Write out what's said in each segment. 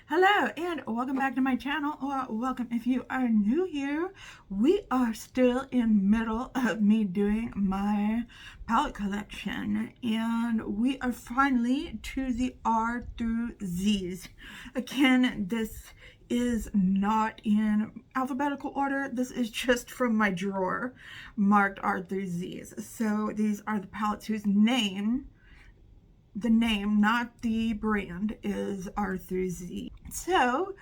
Hello and welcome back to my channel, or welcome if you are new here. We are still in middle of me doing my palette collection, and we are finally to the R through Z's. Again, this is not in alphabetical order. This is just from my drawer marked R through Z's. So these are the palettes whose name, not the brand, is R through Z. So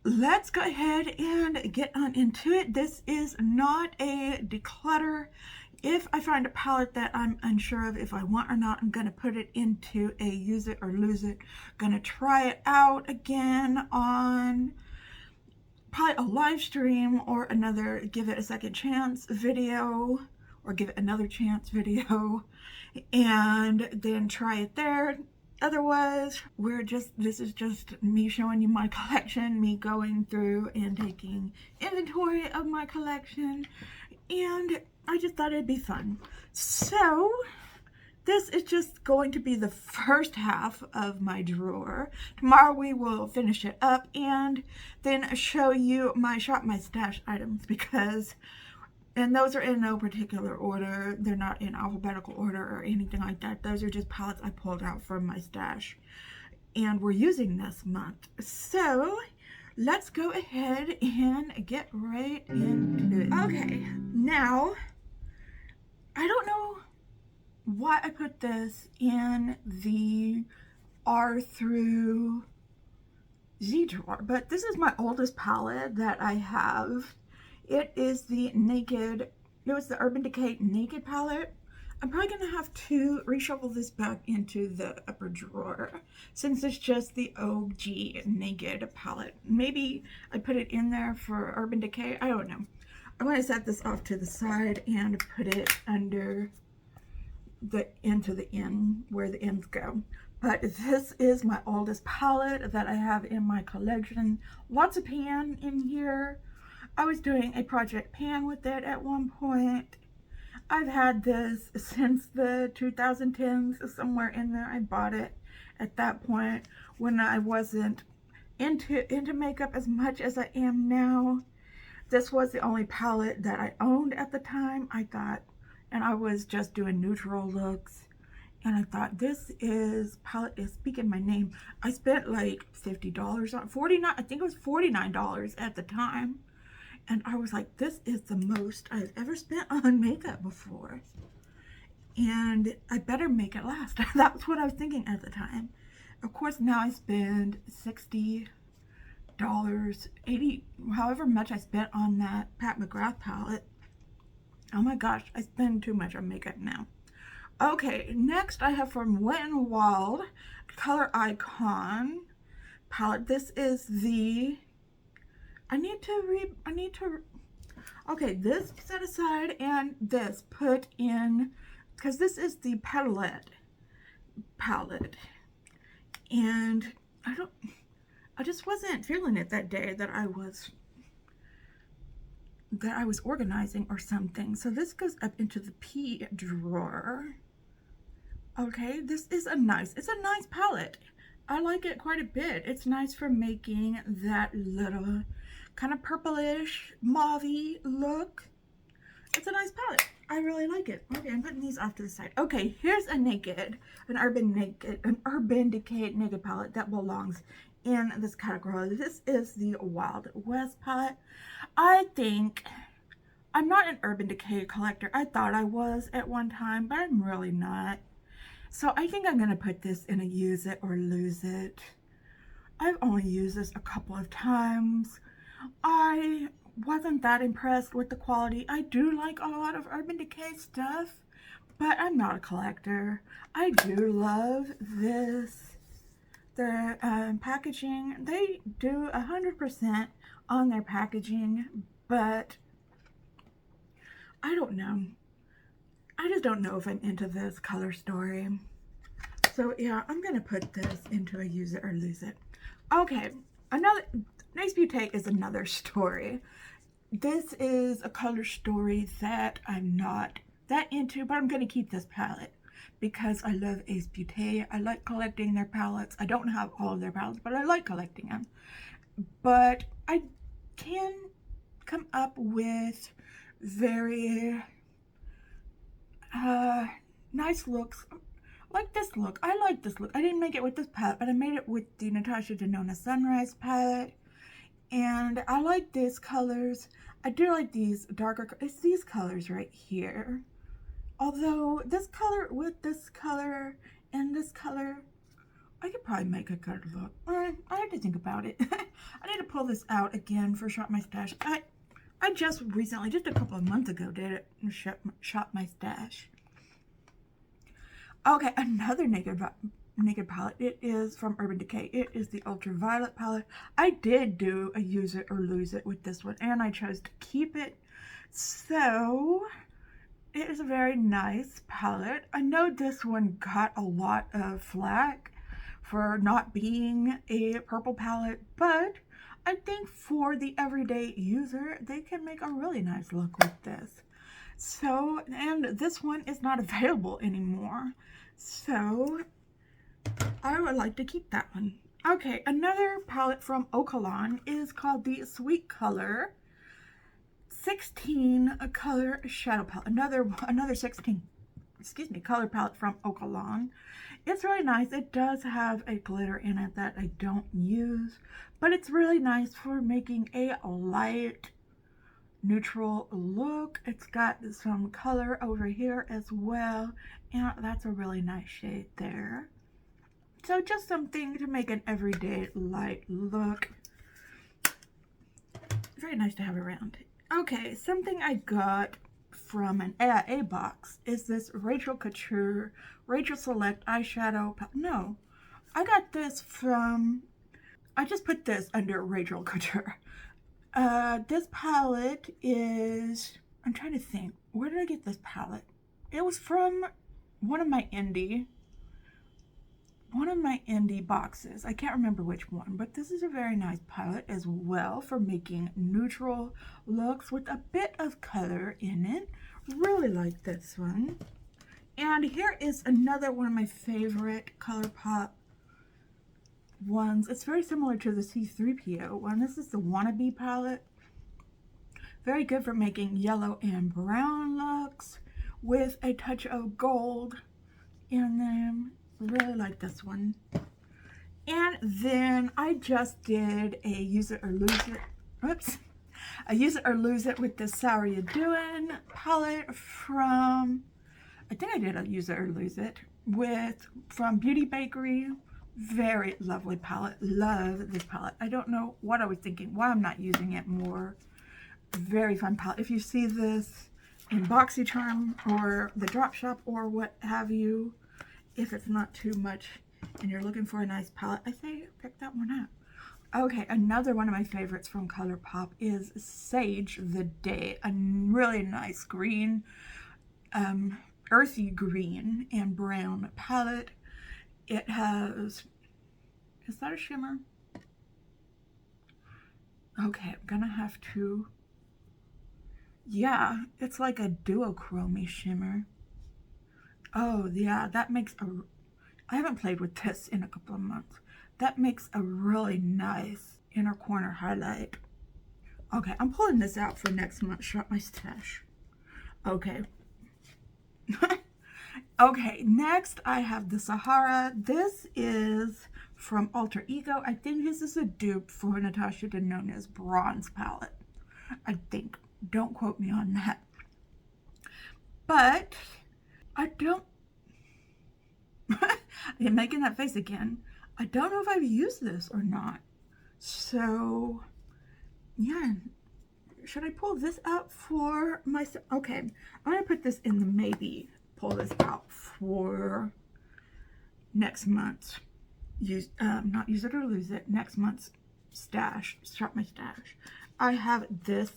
let's go ahead and get on into it. This is not a declutter. If I find a palette that I'm unsure of if I want or not, I'm going to put it into a use it or lose it. Going to try it out again on probably a live stream or another give it a second chance video, or give it another chance video, and then try it there. Otherwise, this is just me showing you my collection, me going through and taking inventory of my collection, and I just thought it'd be fun. So this is just going to be the first half of my drawer. Tomorrow we will finish it up and then show you my shop my stash items, and those are in no particular order. They're not in alphabetical order or anything like that. Those are just palettes I pulled out from my stash and we're using this month. So let's go ahead and get right into it. Okay, now I don't know why I put this in the R through Z drawer, but this is my oldest palette that I have. It is the Urban Decay Naked palette. I'm probably going to have to reshuffle this back into the upper drawer since it's just the OG Naked palette. Maybe I put it in there for Urban Decay. I don't know. I'm going to set this off to the side and put it under into the end where the ends go. But this is my oldest palette that I have in my collection. Lots of pan in here. I was doing a project pan with it at one point. I've had this since the 2010s, somewhere in there. I bought it at that point when I wasn't into makeup as much as I am now. This was the only palette that I owned at the time, I thought, and I was just doing neutral looks. And I thought, this palette is speaking my name. I spent like $50 on $49. I think it was $49 at the time. And I was like, this is the most I've ever spent on makeup before. And I better make it last. That's what I was thinking at the time. Of course, now I spend $60, $80, however much I spent on that Pat McGrath palette. Oh my gosh, I spend too much on makeup now. Okay, next I have from Wet n Wild Color Icon palette. This is the okay, this set aside and this put in, because this is the Petalette palette, and I just wasn't feeling it that day that I was organizing or something. So this goes up into the P drawer. Okay, this is it's a nice palette. I like it quite a bit. It's nice for making that little kind of purplish, mauve-y look. It's a nice palette. I really like it. Okay, I'm putting these off to the side. Okay, here's an Urban Decay Naked palette that belongs in this category. This is the Wild West palette. I think I'm not an Urban Decay collector. I thought I was at one time, but I'm really not. So I think I'm going to put this in a use it or lose it. I've only used this a couple of times. I wasn't that impressed with the quality. I do like a lot of Urban Decay stuff, but I'm not a collector. I do love this. Their packaging, they do 100% on their packaging, but I don't know. I just don't know if I'm into this color story. So yeah, I'm gonna put this into a use it or lose it. Okay, another Nice Beauty is another story. This is a color story that I'm not that into, but I'm gonna keep this palette. because I love Ace Beauté. I like collecting their palettes. I don't have all of their palettes, but I like collecting them. But I can come up with very nice looks. Like this look. I like this look. I didn't make it with this palette, but I made it with the Natasha Denona Sunrise palette. And I like these colors. I do like these darker, it's these colors right here. Although this color with this color and this color, I could probably make a good look. I have to think about it. I need to pull this out again for Shop My Stash. I just recently, just a couple of months ago, did it. Shop My Stash. Okay, another naked palette. It is from Urban Decay. It is the Ultraviolet palette. I did do a use it or lose it with this one, and I chose to keep it. So it is a very nice palette. I know this one got a lot of flack for not being a purple palette, but I think for the everyday user, they can make a really nice look with this. So, and this one is not available anymore. So I would like to keep that one. Okay, another palette from Okalon is called the Sweet Color 16 color shadow palette. Another 16, color palette from Okalon. It's really nice. It does have a glitter in it that I don't use, but it's really nice for making a light neutral look. It's got some color over here as well, and that's a really nice shade there. So just something to make an everyday light look. Very nice to have around. Okay, something I got from an AIA box is this Rachel Couture Rachel Select eyeshadow. No, I got this from, I just put this under Rachel Couture. This palette is, I'm trying to think, where did I get this palette? It was from one of my indie boxes. I can't remember which one, but this is a very nice palette as well for making neutral looks with a bit of color in it. Really like this one. And here is another one of my favorite ColourPop ones. It's very similar to the C3PO one. This is the Wannabe palette. Very good for making yellow and brown looks with a touch of gold in them. Really like this one. And then I just did a use it or lose it. Oops. I use it or lose it with this How Are You Doing palette from, I think I did a use it or lose it from Beauty Bakery. Very lovely palette. Love this palette. I don't know what I was thinking, why I'm not using it more. Very fun palette. If you see this in BoxyCharm or the Drop Shop or what have you, if it's not too much and you're looking for a nice palette, I say pick that one up. Okay, another one of my favorites from ColourPop is Sage the Day. A really nice green, earthy green and brown palette. It has, is that a shimmer? Okay, I'm gonna have to, yeah, it's like a duochrome shimmer. Oh yeah, that makes a, I haven't played with this in a couple of months. That makes a really nice inner corner highlight. Okay, I'm pulling this out for next month, Shop My Stash. Okay. Okay, next I have the Sahara. This is from Alter Ego. I think this is a dupe for Natasha Denona's bronze palette. I think. Don't quote me on that. But I don't, I'm making that face again. I don't know if I've used this or not. So, yeah. Should I pull this out for myself? Okay, I'm going to put this in the maybe. Pull this out for next month's not use it or lose it, next month's stash, Shop My Stash. I have this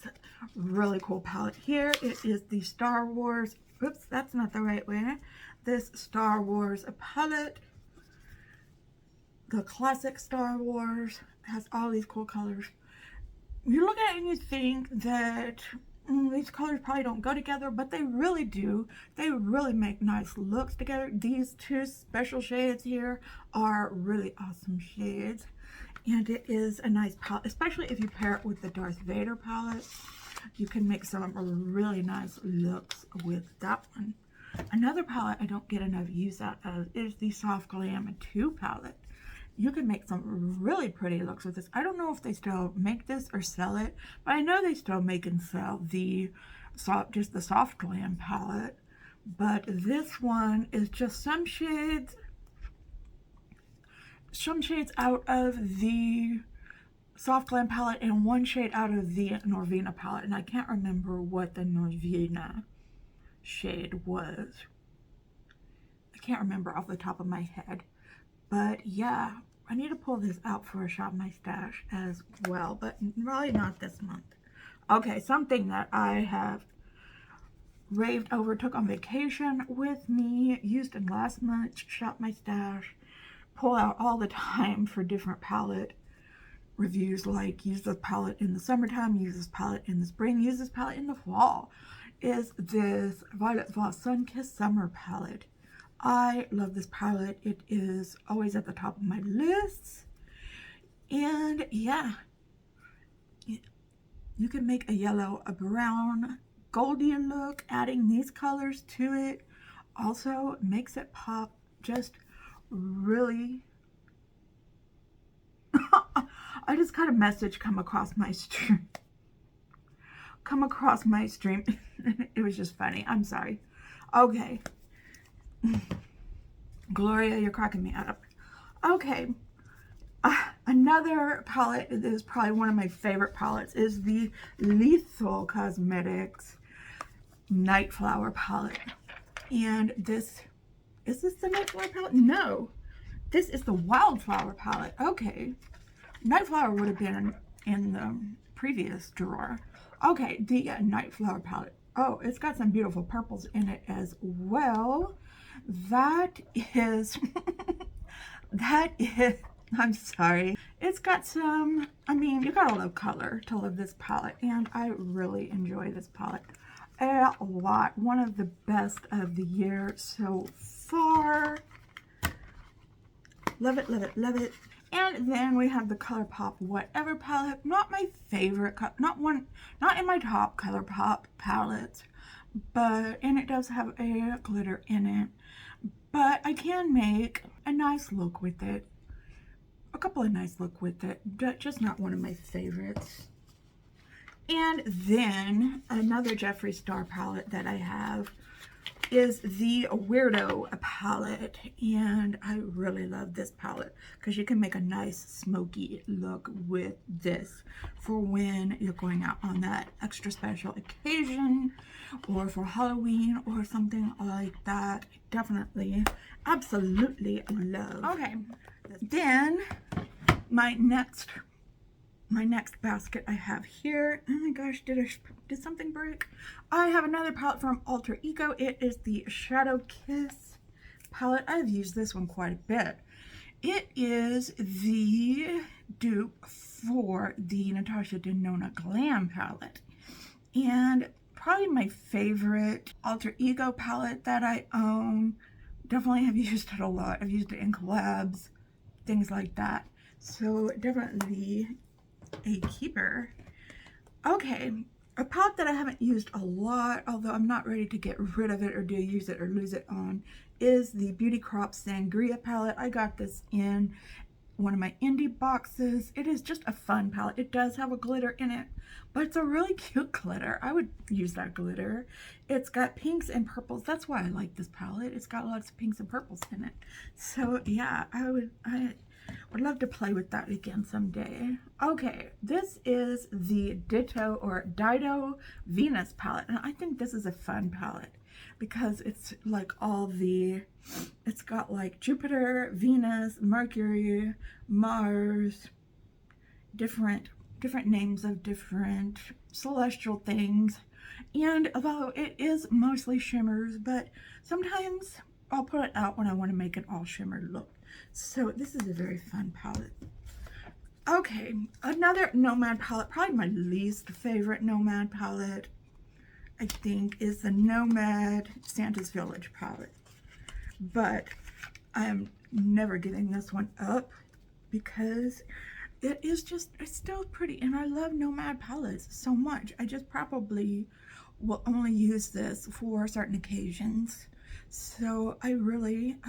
really cool palette here. It is the Star Wars, oops, that's not the right way. This Star Wars palette, the classic Star Wars, has all these cool colors. You look at it and you think that these colors probably don't go together, but they really do. They really make nice looks together. These two special shades here are really awesome shades. And it is a nice palette, especially if you pair it with the Darth Vader palette. You can make some really nice looks with that one. Another palette I don't get enough use out of is the Soft Glam 2 palette. You can make some really pretty looks with this. I don't know if they still make this or sell it, but I know they still make and sell the just the Soft Glam palette. But this one is just some shades out of the Soft Glam palette and one shade out of the Norvina palette, and I can't remember what the Norvina shade was. I can't remember off the top of my head. But yeah, I need to pull this out for a Shop My Stash as well, but probably not this month. Okay, something that I have raved over, took on vacation with me, used in last month's Shop My Stash, pull out all the time for different palette reviews, like use this palette in the summertime, use this palette in the spring, use this palette in the fall, is this Violet Voss Sun-Kissed Summer palette. I love this palette. It is always at the top of my lists. And yeah, you can make a yellow, a brown, goldy look. Adding these colors to it also makes it pop just really. I just got a message come across my stream. It was just funny. I'm sorry. Okay. Gloria, you're cracking me up. Okay, another palette that is probably one of my favorite palettes is the Lethal Cosmetics Night Flower palette. And this, is this the Night Flower palette? No, this is the Wildflower palette. Okay, Night Flower would have been in the previous drawer. Okay, the Night Flower palette. Oh, it's got some beautiful purples in it as well. That is, I'm sorry. It's got some, I mean, you gotta love color to love this palette, and I really enjoy this palette a lot. One of the best of the year so far. Love it, love it, love it. And then we have the ColourPop Whatever palette. Not my favorite, not in my top ColourPop palettes, but, and it does have a glitter in it. But I can make a nice look with it. A couple of nice look with it, but just not one of my favorites. And then another Jeffree Star palette that I have is the Weirdo palette. And I really love this palette because you can make a nice smoky look with this for when you're going out on that extra special occasion or for Halloween or something like that. Definitely, absolutely love. Okay, then my next basket I have here. Oh my gosh, did something break? I have another palette from Alter Ego. It is the Shadow Kiss palette. I've used this one quite a bit. It is the dupe for the Natasha Denona Glam palette, and probably my favorite Alter Ego palette that I own. Definitely have used it a lot. I've used it in collabs, things like that. So definitely a keeper. Okay, a palette that I haven't used a lot, although I'm not ready to get rid of it or use it or lose it on, is the Beauty Crop Sangria palette. I got this in one of my indie boxes. It is just a fun palette. It does have a glitter in it, but it's a really cute glitter. I would use that glitter. It's got pinks and purples. That's why I like this palette. It's got lots of pinks and purples in it. So yeah, I would love to play with that again someday. Okay, this is the Ditto or Dido Venus palette, and I think this is a fun palette because it's like it's got like Jupiter, Venus, Mercury, Mars, different names of different celestial things. And although it is mostly shimmers, but sometimes I'll put it out when I want to make an all shimmer look. So this is a very fun palette. Okay, another Nomad palette, probably my least favorite Nomad palette. I think, is the Nomad Santa's Village palette. But I am never giving this one up because it is just, it's still pretty, and I love Nomad palettes so much. I just probably will only use this for certain occasions. So I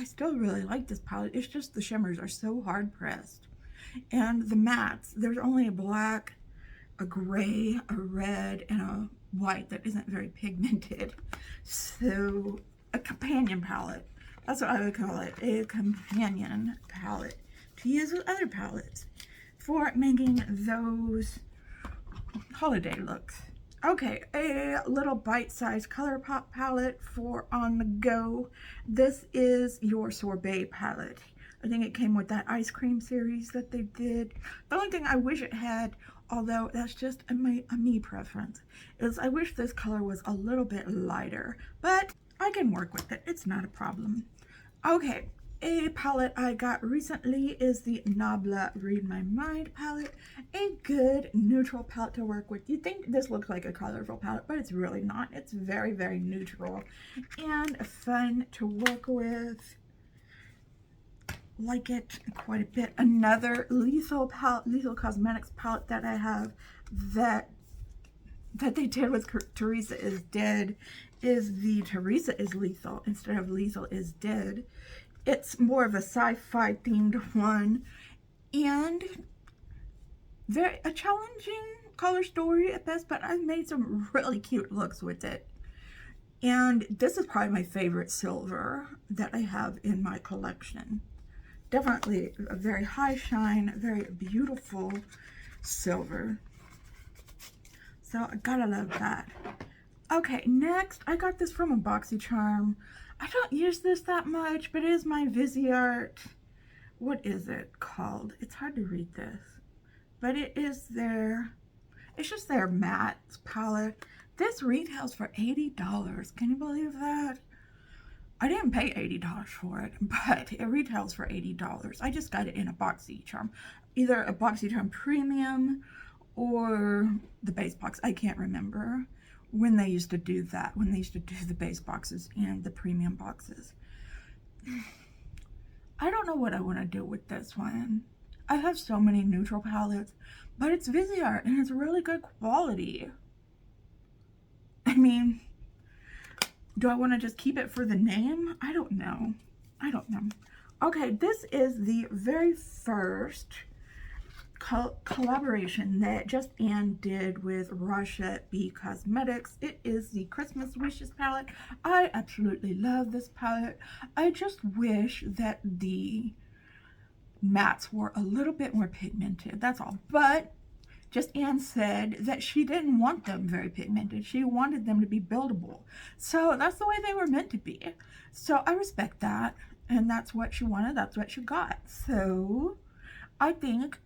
still really like this palette. It's just the shimmers are so hard pressed. And the mattes, there's only a black, a gray, a red, and a white that isn't very pigmented. So a companion palette. That's what I would call it, a companion palette to use with other palettes for making those holiday looks. Okay, a little bite-sized color pop palette for on the go. This is your sorbet palette. I think it came with that ice cream series that they did. The only thing I wish it had, although that's just a me preference, is I wish this color was a little bit lighter, but I can work with it. It's not a problem. Okay, a palette I got recently is the Nabla Read My Mind palette. A good neutral palette to work with. You think this looks like a colorful palette, but it's really not. It's very, very neutral and fun to work with. Like it quite a bit. Another Lethal Cosmetics palette that I have that they did with Teresa is Dead is the Teresa is Lethal instead of Lethal is Dead. It's more of a sci-fi themed one and a challenging color story at best, but I've made some really cute looks with it. And this is probably my favorite silver that I have in my collection. Definitely a very high shine, very beautiful silver. So I gotta love that. Okay, next I got this from a BoxyCharm. I don't use this that much, but it is my Viseart. What is it called? It's hard to read this, but it is their, it's just their matte palette. This retails for $80. Can you believe that? I didn't pay $80 for it, but it retails for $80. I just got it in a BoxyCharm, either a BoxyCharm Premium or the base box. I can't remember when they used to do that, when they used to do the base boxes and the premium boxes. I don't know what I want to do with this one. I have so many neutral palettes, but it's Viseart and it's really good quality. I mean, do I want to just keep it for the name? I don't know. I don't know. Okay, this is the very first collaboration that Just Ann did with Rasha B Cosmetics. It is the Christmas Wishes palette. I absolutely love this palette. I just wish that the mattes were a little bit more pigmented, that's all. But Just Ann said that she didn't want them very pigmented. She wanted them to be buildable. So that's the way they were meant to be. So I respect that. And that's what she wanted. That's what she got. So I think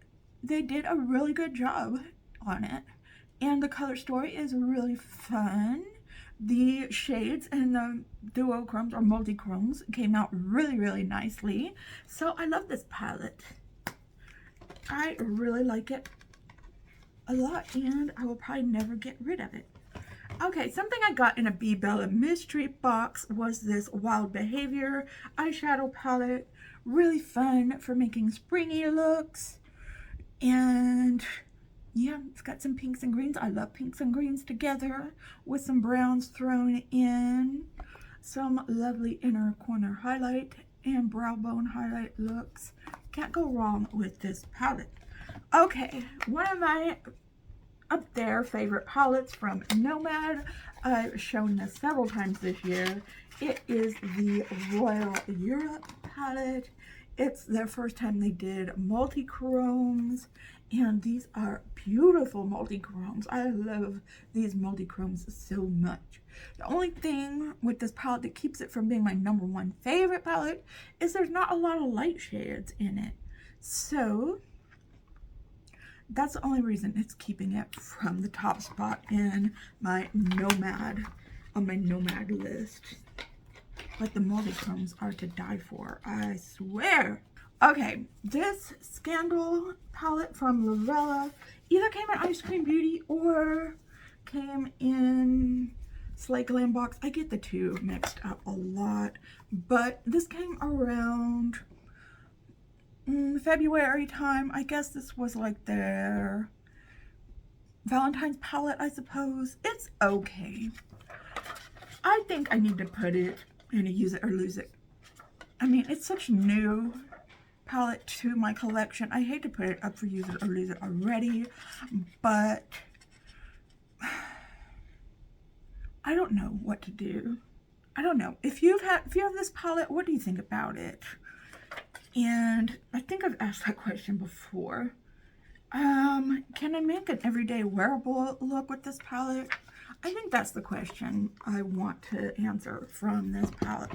they did a really good job on it. And the color story is really fun. The shades and the duochromes or multi-chromes came out really, really nicely. So I love this palette. I really like it a lot, and I will probably never get rid of it. Okay, something I got in a Bee Bella mystery box was this Wild Behavior eyeshadow palette. Really fun for making springy looks. And yeah, it's got some pinks and greens. I love pinks and greens together with some browns thrown in. Some lovely inner corner highlight and brow bone highlight looks. Can't go wrong with this palette. Okay, one of my up there favorite palettes from Nomad. I've shown this several times this year. It is the Royal Europe palette. It's their first time they did multi-chromes, and these are beautiful multi-chromes. I love these multi-chromes so much. The only thing with this palette that keeps it from being my #1 favorite palette is there's not a lot of light shades in it. So that's the only reason it's keeping it from the top spot in my Nomad, on my Nomad list. But the multi-chromes are to die for, I swear. Okay, this Scandal palette from Lavella either came in Ice Cream Beauty or came in Slay Glam box. I get the two mixed up a lot, but this came around February time. I guess this was like their Valentine's palette, I suppose. It's okay. I think I need to put it in a use it or lose it. I mean, it's such a new palette to my collection. I hate to put it up for use it or lose it already, but I don't know what to do. I don't know. If you have this palette, what do you think about it? And I think I've asked that question before. Can I make an everyday wearable look with this palette? I think that's the question I want to answer from this palette.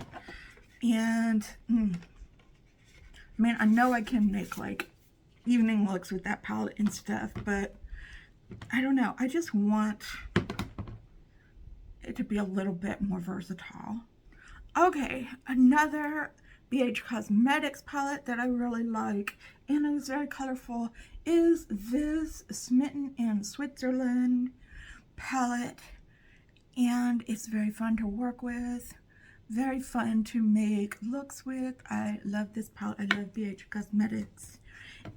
And man, I know I can make like evening looks with that palette and stuff, but I don't know. I just want it to be a little bit more versatile. Okay, another BH Cosmetics palette that I really like, and it was very colorful, is this Smitten in Switzerland palette. And it's very fun to work with, very fun to make looks with. I love this palette. I love BH Cosmetics.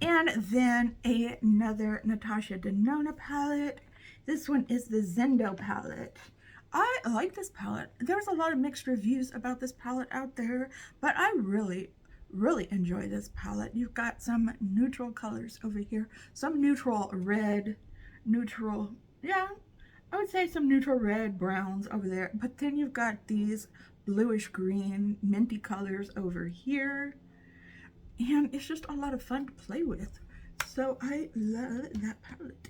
And then another Natasha Denona palette. This one is the Zendo palette. I like this palette. There's a lot of mixed reviews about this palette out there, but I really enjoy this palette. You've got some neutral colors over here, some neutral red, neutral, yeah, I would say some neutral red, browns over there, but then you've got these bluish green minty colors over here, and it's just a lot of fun to play with. So I love that palette.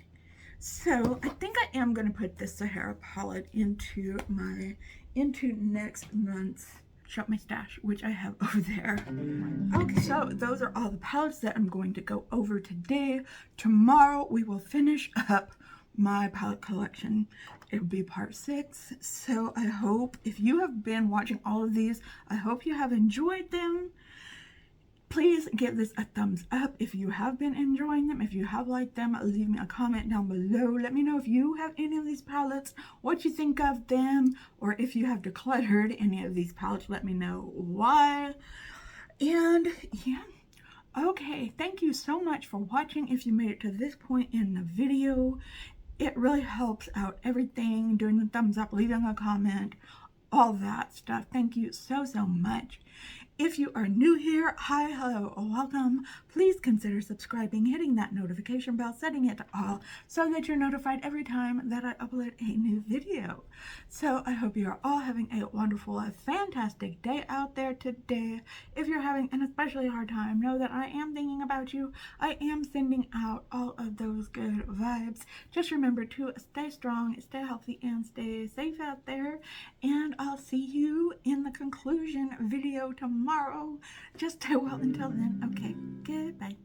So I think I am going to put this Sahara palette into next month's Shop My Stash, which I have over there. Okay, so those are all the palettes that I'm going to go over today. Tomorrow we will finish up my palette collection. It'll be part 6. So I hope, if you have been watching all of these, I hope you have enjoyed them. Please give this a thumbs up if you have been enjoying them. If you have liked them, leave me a comment down below. Let me know if you have any of these palettes, what you think of them, or if you have decluttered any of these palettes, let me know why. And yeah, okay, thank you so much for watching. If you made it to this point in the video, it really helps out everything, doing the thumbs up, leaving a comment, all that stuff. Thank you so much. If you are new here, hi, hello, welcome. Please consider subscribing, hitting that notification bell, setting it to all so that you're notified every time that I upload a new video. So I hope you are all having a wonderful, fantastic day out there today. If you're having an especially hard time, know that I am thinking about you. I am sending out all of those good vibes. Just remember to stay strong, stay healthy, and stay safe out there. And I'll see you in the conclusion video tomorrow. Just stay well until then. Okay, goodbye.